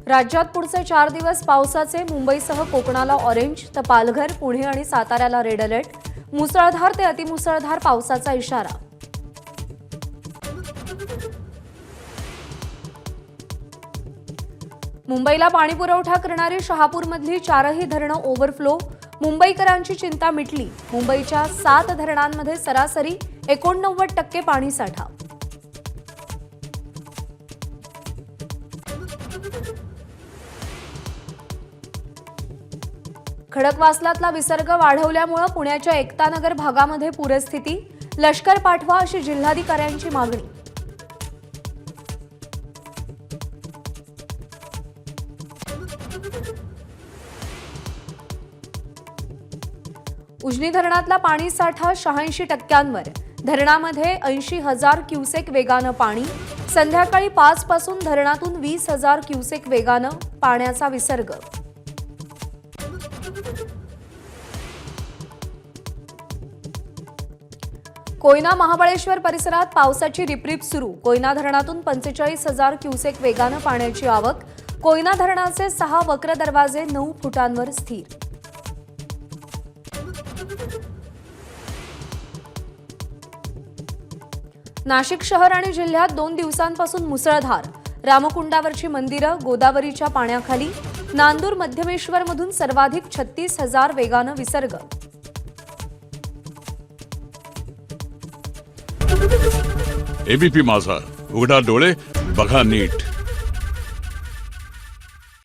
राज्यात पुढचे 4 दिवस पावसाचे मुंबईसह कोकणाला ऑरेंज तर पालघर, पुणे आणि साताऱ्याला रेड अलर्ट। मुसळधार ते अतिमुसळधार पावसाचा इशारा। मुंबईला पाणीपुरवठा करणारी शहापूरमधली 4ही धरणं ओव्हरफ्लो। मुंबईकरांची चिंता मिटली। मुंबईच्या 7 धरणांमध्ये सरासरी 89% पाणीसाठा। खडकवासलातला विसर्ग वाढवल्यामुळे पुण्याच्या एकतानगर भागामध्ये पूरस्थिती। लष्कर पाठवा अशी जिल्हाधिकाऱ्यांची मागणी। उजनी धरणातला पाणीसाठा 86%वर। धरणामध्ये 80,000 क्युसेक वेगानं पाणी। संध्याकाळी 5 पासून धरणातून 20,000 क्युसेक वेगानं पाण्याचा विसर्ग। कोयना महाबळेश्वर परिसरात पावसाची रिपरिप सुरू। कोयना धरणातून 45,000 क्युसेक वेगानं पाण्याची आवक। कोयना धरणाचे 6 वक्र दरवाजे 9 फुटांवर स्थिर। नाशिक शहर आणि जिल्ह्यात 2 दिवसांपासून मुसळधार। रामकुंडावरची मंदिरं गोदावरीच्या पाण्याखाली। नांदूर मध्यमेश्वरमधून सर्वाधिक 36,000 वेगानं विसर्ग। एबीपी माझा, उघडा डोळे बघा नीट।